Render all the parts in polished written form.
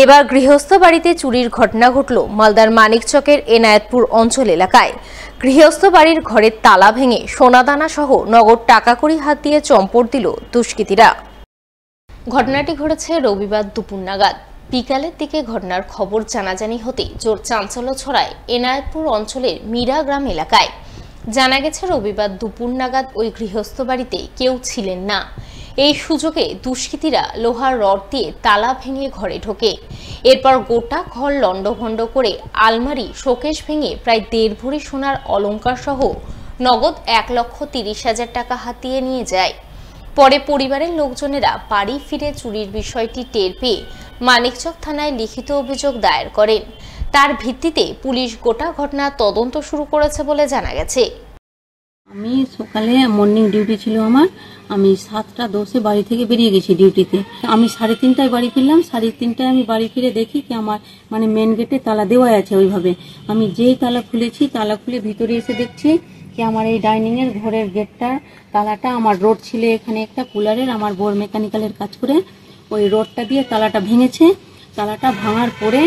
এবার গৃহস্থ বাড়িতে চুরির ঘটনা ঘটল মালদার মানিকচকের এনায়েতপুর অঞ্চল এলাকায়। গৃহস্থ বাড়ির ঘরের তালা ভেঙে সোনাদানা সহ নগদ টাকাকড়ি হাত দিয়ে চম্পট দিল দুষ্কৃতীরা। ঘটনাটি ঘটেছে রবিবার দুপুর নাগাদ। বিকালের দিকে ঘটনার খবর জানাজানি হতে জোর চাঞ্চল্য ছড়ায় এনায়েতপুর অঞ্চলের মীরা গ্রাম এলাকায়। জানা গেছে রবিবার দুপুর নাগাদ ওই গৃহস্থ বাড়িতে কেউ ছিলেন না। এই সুযোগে দুষ্কৃতীরা লোহার রড দিয়ে তালা ভেঙে ঘরে ঢোকে। এরপর গোটা ঘর লণ্ডভণ্ড করে আলমারি, শোকেশ ভেঙে প্রায় 1.5 ভরি সোনার অলংকার সহ নগদ 1,30,000 টাকা হাতিয়ে নিয়ে যায়। পরে পরিবারের লোকজনেরা বাড়ি ফিরে চুরির বিষয়টি টের পেয়ে মানিকচক থানায় লিখিত অভিযোগ দায়ের করেন। তার ভিত্তিতে পুলিশ গোটা ঘটনা তদন্ত শুরু করেছে বলে জানা গেছে। আমি সকালে মর্নিং ডিউটি ছিল আমার, আমি 7:10 বাড়ি থেকে বেরিয়ে গেছি ডিউটিতে। আমি 3:30টায় বাড়ি ফিরলাম। 3:30টায় আমি বাড়ি ফিরে দেখি কি আমার মেন গেটে তালা দেওয়া আছে ওইভাবে। আমি যেই তালা খুলেছি, তালা খুলে ভিতরে এসে দেখছি কি আমার এই ডাইনিং এর ঘরের গেটটার তালাটা, আমার রড ছিল এখানে একটা কুলারের, আমার বোর মেকানিক্যালের কাজ করে ওই রডটা দিয়ে তালাটা ভেঙেছে। তালাটা ভাঙার পরে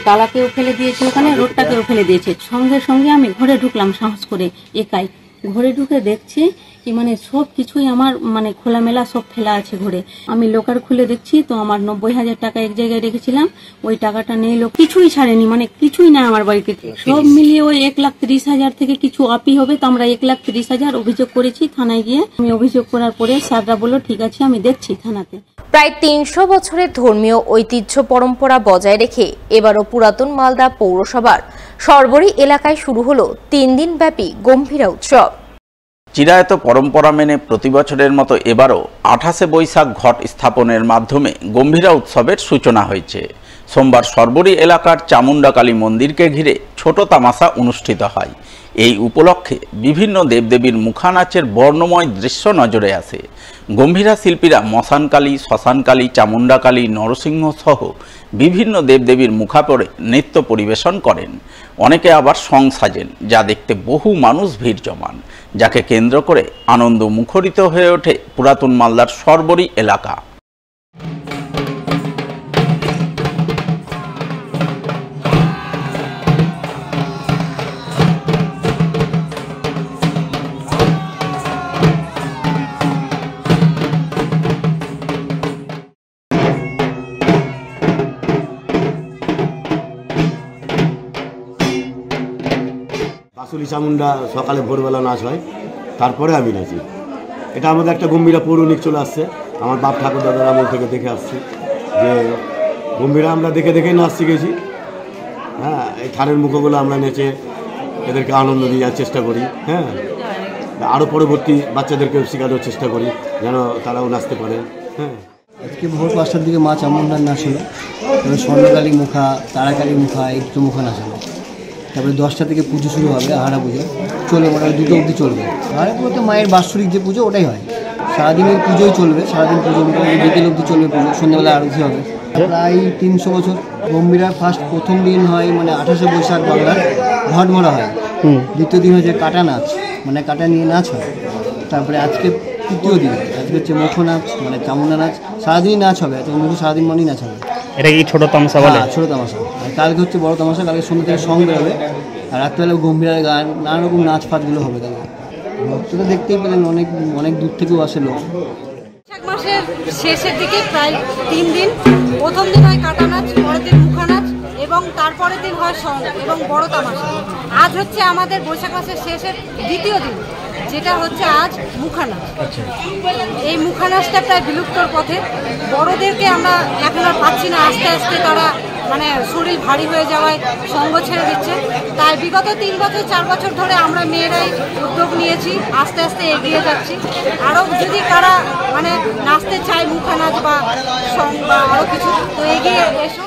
তালাকেও ফেলে দিয়েছে, ওখানে রডটাকেও ফেলে দিয়েছে। সঙ্গে সঙ্গে আমি ঘরে ঢুকলাম সাহস করে একাই। ঘরে ঢুকে দেখছি কি সব কিছুই আমার খোলামেলা সব ফেলা আছে ঘরে। আমি লোকার খুলে দেখছি তো আমার 90,000 টাকা এক জায়গায় রেখেছিলাম, ওই টাকাটা নেই, লোক কিছুই ছাড়েনি, কিছুই না আমার বাড়িতে। সব মিলিয়ে ওই 1,30,000 থেকে কিছু আপি হবে। তো আমরা 1,30,000 অভিযোগ করেছি থানায় গিয়ে। আমি অভিযোগ করার পরে স্যাররা বললো ঠিক আছে আমি দেখছি থানাতে। প্রায় 300 বছরের ধর্মীয় ঐতিহ্য পরম্পরা বজায় রেখে এবারও পুরাতন মালদা পৌরসভার সরবরি এলাকায় শুরু হলো 3 দিন ব্যাপী গম্ভীরা উৎসব। চিরায়ত পরম্পরা মেনে প্রতি বছরের মতো এবারও 28শে বৈশাখ ঘট স্থাপনের মাধ্যমে গম্ভীরা উৎসবের সূচনা হয়েছে। সোমবার সরবরি এলাকার চামুন্ডাকালী মন্দিরকে ঘিরে ছোট তামাশা অনুষ্ঠিত হয়। এই উপলক্ষে বিভিন্ন দেবদেবীর মুখানাচের বর্ণময় দৃশ্য নজরে আসে। গম্ভীরা শিল্পীরা মশানকালী, শ্মশানকালী, চামুন্ডাকালী, নরসিংহ সহ বিভিন্ন দেবদেবীর মুখা পরে নৃত্য পরিবেশন করেন। অনেকে আবার সং সাজেন, যা দেখতে বহু মানুষ ভিড় জমান, যাকে কেন্দ্র করে আনন্দ মুখরিত হয়ে ওঠে পুরাতন মালদার সরবরি এলাকা। বাসুলি চামুন্ডা সকালে ভোরবেলা নাচ হয়, তারপরে আমি নাচি। এটা আমাদের একটা গম্ভীরা পৌরাণিক চলে আসছে, আমার বাপ ঠাকুর দাদার আমল থেকে দেখে আসছি যে গম্ভীরা আমরা দেখে দেখেই নাচ শিখেছি। হ্যাঁ, এই থানের মুখগুলো আমরা নেচে এদেরকে আনন্দ দেওয়ার চেষ্টা করি। হ্যাঁ, আরও পরবর্তী বাচ্চাদেরকেও শেখানোর চেষ্টা করি যেন তারাও নাচতে পারে। হ্যাঁ, আজকে ভোর 5টার দিকে মা চামুন্ডার নাচ হলো, তারপরে স্বর্ণকালী মুখা, তারাকালী মুখা, এই দুটো মুখা নাচ হলো। তারপরে 10টা থেকে পুজো শুরু হবে, আহারা পুজো চলবে, মোটামুটি 2টো অবধি চলবে। আহারা পুজো তো মায়ের বাৎসরিক যে পুজো ওটাই হয়, সারাদিন ওই পুজোই চলবে, সারাদিন পুজো মোটামুটি বিকেল অবধি চলবে পুজো, সন্ধ্যাবেলা আরতি হবে। প্রায় 300 বছর। গম্ভীরার প্রথম দিন হয় 28শে বৈশাখ বাংলার ঘটমরা হয়। দ্বিতীয় দিন হচ্ছে কাটা নাচ, কাটা নিয়ে নাচ হয়। তারপরে আজকে তৃতীয় দিন, আজকে হচ্ছে মুখ নাচ, চামুন্ডা নাচ। সারাদিনই নাচ হবে, তো মুখ সারাদিন মানেই নাচ হবে। এটা কি ছোট তামাশা বলে? ছোট তামাশা। আর কালকে হচ্ছে বড় তামাশা, কালকে সন্ধ্যা থেকে সঙ্গ বেরোবে, আর রাত্রেবেলা গম্ভীরার গান, নানা রকম নাচ ফাচগুলো হবে। কালকে ভক্তরা দেখতেই পেলেন, অনেক দূর থেকেও আসে লোক। বৈশাখ মাসের শেষের দিকে প্রায় 3 দিন। প্রথম দিন হয় কাটা নাচ, পরের দিন মুখা নাচ এবং তারপরের দিন হয় সঙ্গ এবং বড় তামাশা। আজ হচ্ছে আমাদের বৈশাখ মাসের শেষের দ্বিতীয় দিন, যেটা হচ্ছে আজ মুখা নাচ। এই মুখা নাচটা প্রায় বিলুপ্তর পথে। বড়দেরকে আমরা এখন আর পাচ্ছি না, আস্তে আস্তে তারা শরীর ভারী হয়ে যাওয়ায় সঙ্গ ছেড়ে দিচ্ছে। তাই বিগত 3 বছর 4 বছর ধরে আমরা মেয়েরাই উদ্যোগ নিয়েছি, আস্তে আস্তে এগিয়ে যাচ্ছি। আরও যদি কারা নাচতে চায় মুখা নাচ বা সঙ্গ বা আরও কিছু, তো এগিয়ে এসো।